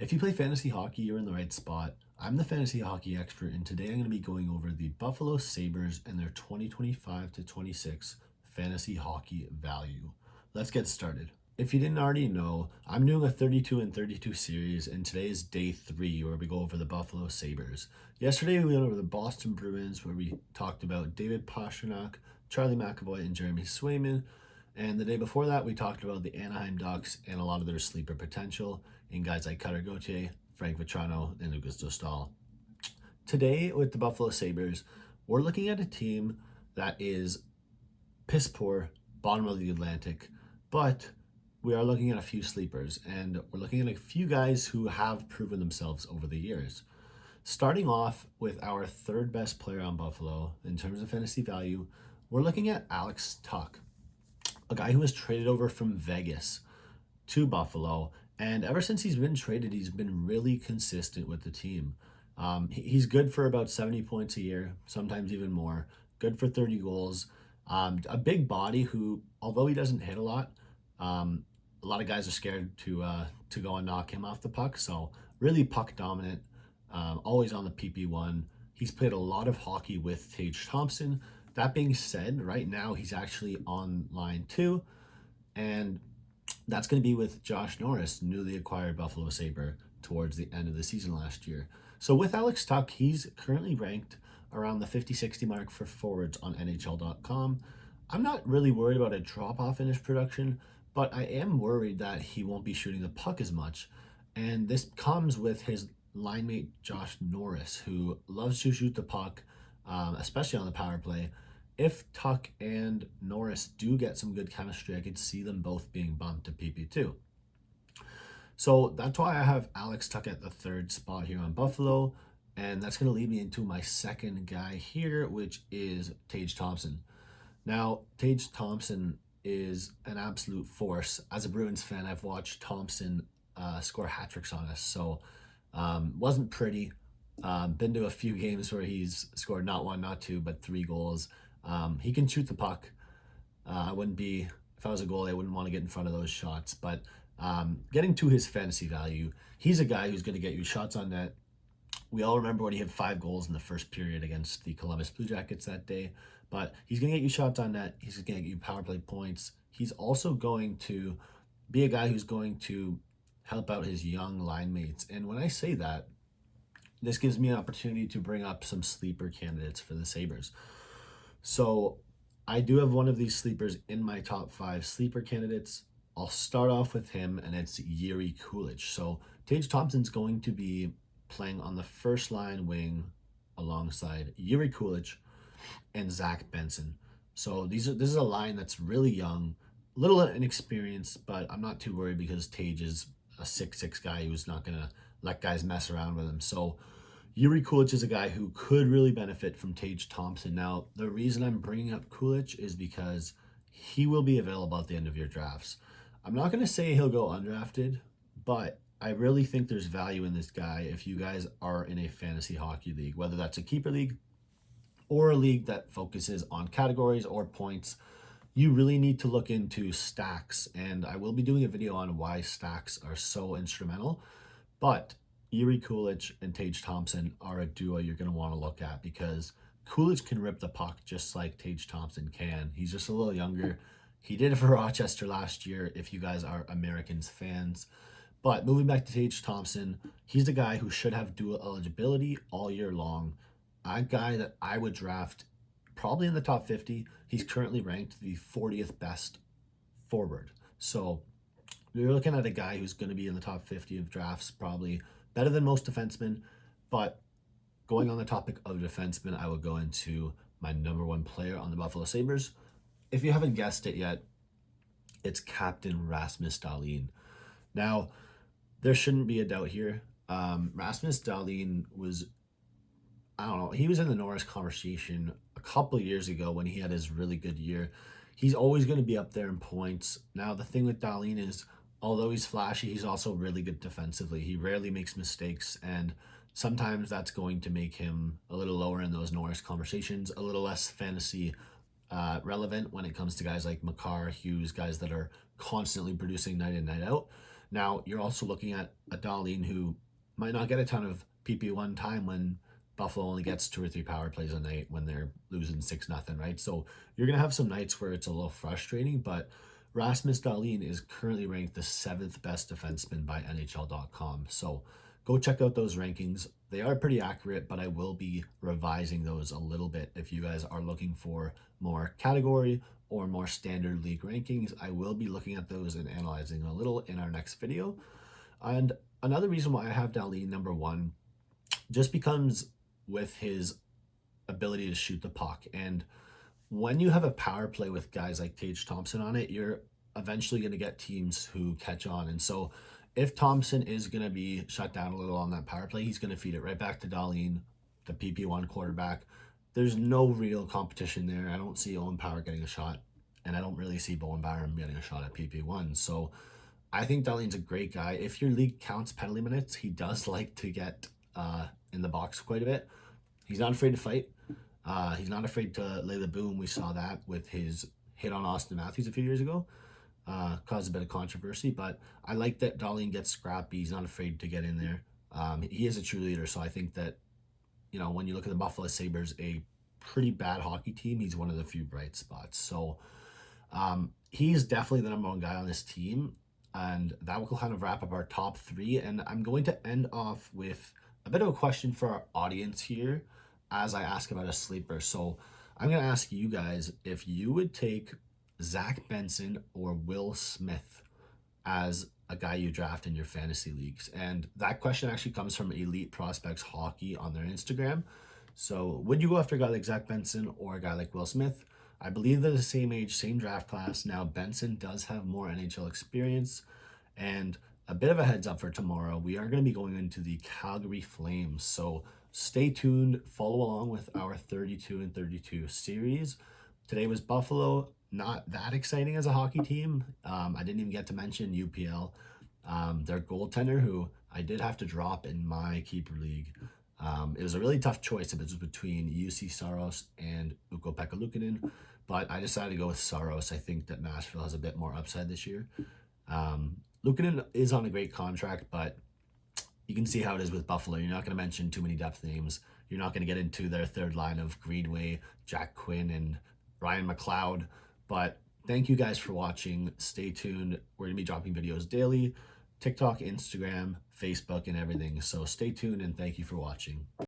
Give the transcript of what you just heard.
If you play fantasy hockey, you're in the right spot. I'm the fantasy hockey expert, and today I'm going to be going over the Buffalo Sabres and their 2025 to 26 fantasy hockey value. Let's get started. If you didn't already know, I'm doing a 32 and 32 series, and today is day 3 where we go over the Buffalo Sabres. Yesterday we went over the Boston Bruins where we talked about David Pastrnak, Charlie McAvoy, and Jeremy Swayman. And the day before that, we talked about the Anaheim Ducks and a lot of their sleeper potential in guys like Cutter Gauthier, Frank Vatrano, and Lucas Dostal. Today, with the Buffalo Sabres, we're looking at a team that is piss poor, bottom of the Atlantic, but we are looking at a few sleepers, and we're looking at a few guys who have proven themselves over the years. Starting off with our third best player on Buffalo in terms of fantasy value, we're looking at Alex Tuch, a guy who was traded over from Vegas to Buffalo. And ever since he's been traded, he's been really consistent with the team. He's good for about 70 points a year, sometimes even more. Good for 30 goals. A big body who, although he doesn't hit a lot of guys are scared to go and knock him off the puck. So really puck dominant, always on the PP1. He's played a lot of hockey with Tage Thompson. That being said, right now he's actually on line 2, and that's going to be with Josh Norris, newly acquired Buffalo Sabre towards the end of the season last year. So with Alex Tuch, he's currently ranked around the 50-60 mark for forwards on NHL.com. I'm not really worried about a drop-off in his production, but I am worried that he won't be shooting the puck as much. And this comes with his line mate Josh Norris, who loves to shoot the puck, especially on the power play. If Tuch and Norris do get some good chemistry, I could see them both being bumped to PP2. So that's why I have Alex Tuch at the third spot here on Buffalo, and that's going to lead me into my second guy here, which is Tage Thompson. Now, Tage Thompson is an absolute force. As a Bruins fan, I've watched Thompson score hat tricks on us, so wasn't pretty. Been to a few games where he's scored not 1, not 2, but 3 goals. He can shoot the puck. I wouldn't be, if I was a goalie, I wouldn't want to get in front of those shots. But getting to his fantasy value, he's a guy who's going to get you shots on net. We all remember when he had 5 goals in the first period against the Columbus Blue Jackets that day. But he's going to get you shots on net. He's going to get you power play points. He's also going to be a guy who's going to help out his young line mates. And when I say that, this gives me an opportunity to bring up some sleeper candidates for the Sabres. So I do have one of these sleepers in my top 5 sleeper candidates. I'll start off with him, and it's Jiri Kulich. So Tage Thompson's going to be playing on the first line wing alongside Jiri Kulich and Zach Benson. So this is a line that's really young, a little inexperienced, but I'm not too worried because Tage is a 6'6" guy who's not going to let guys mess around with him. So Jiri Kulich is a guy who could really benefit from Tage Thompson. Now, the reason I'm bringing up Kulich is because he will be available at the end of your drafts. I'm not going to say he'll go undrafted, but I really think there's value in this guy if you guys are in a fantasy hockey league, whether that's a keeper league or a league that focuses on categories or points. You really need to look into stacks, and I will be doing a video on why stacks are so instrumental. But Jiri Kulich and Tage Thompson are a duo you're going to want to look at because Kulich can rip the puck just like Tage Thompson can. He's just a little younger. He did it for Rochester last year, if you guys are Americans fans. But moving back to Tage Thompson, he's the guy who should have dual eligibility all year long. A guy that I would draft probably in the top 50. He's currently ranked the 40th best forward. So you're looking at a guy who's going to be in the top 50 of drafts, probably better than most defensemen. But going on the topic of defensemen, I will go into my number 1 player on the Buffalo Sabres. If you haven't guessed it yet, it's Captain Rasmus Dahlin. Now, there shouldn't be a doubt here. Rasmus Dahlin was, he was in the Norris conversation a couple of years ago when he had his really good year. He's always going to be up there in points. Now, the thing with Dahlin is, although he's flashy, he's also really good defensively. He rarely makes mistakes, and sometimes that's going to make him a little lower in those Norris conversations, a little less fantasy relevant when it comes to guys like Makar, Hughes, guys that are constantly producing night in, night out. Now, you're also looking at a Dahlin who might not get a ton of PP1 time when Buffalo only gets 2 or 3 power plays a night when they're losing 6-0, right? So you're going to have some nights where it's a little frustrating, but Rasmus Dahlin is currently ranked the 7th best defenseman by NHL.com. So go check out those rankings. They are pretty accurate, but I will be revising those a little bit. If you guys are looking for more category or more standard league rankings, I will be looking at those and analyzing a little in our next video. And another reason why I have Dahlin number 1 just becomes with his ability to shoot the puck. And when you have a power play with guys like Tage Thompson on it, you're eventually going to get teams who catch on. And so if Thompson is going to be shut down a little on that power play, he's going to feed it right back to Dahlin, the PP1 quarterback. There's no real competition there. I don't see Owen Power getting a shot, and I don't really see Bowen Byram getting a shot at PP1. So I think Dahlin's a great guy. If your league counts penalty minutes, he does like to get in the box quite a bit. He's not afraid to fight. He's not afraid to lay the boom. We saw that with his hit on Austin Matthews a few years ago. Caused a bit of controversy, but I like that Dahlin gets scrappy. He's not afraid to get in there. He is a true leader, so I think that, when you look at the Buffalo Sabres, a pretty bad hockey team, he's one of the few bright spots. So he's definitely the number 1 guy on this team, and that will kind of wrap up our top 3. And I'm going to end off with a bit of a question for our audience here as I ask about a sleeper. So I'm going to ask you guys if you would take Zach Benson or Will Smith as a guy you draft in your fantasy leagues. And that question actually comes from Elite Prospects Hockey on their Instagram. So would you go after a guy like Zach Benson or a guy like Will Smith? I believe they're the same age, same draft class. Now, Benson does have more NHL experience. And a bit of a heads up for tomorrow, we are going to be going into the Calgary Flames. So stay tuned, follow along with our 32 and 32 series. Today was Buffalo. Not that exciting as a hockey team. I didn't even get to mention UPL. Their goaltender, who I did have to drop in my keeper league. It was a really tough choice. It was between UC Saros and Ukko-Pekka Luukkonen, but I decided to go with Saros. I think that Nashville has a bit more upside this year. Luukkonen is on a great contract, but you can see how it is with Buffalo. You're not going to mention too many depth names. You're not going to get into their third line of Greenway, Jack Quinn, and Ryan McLeod. But thank you guys for watching. Stay tuned. We're going to be dropping videos daily. TikTok, Instagram, Facebook, and everything. So stay tuned and thank you for watching.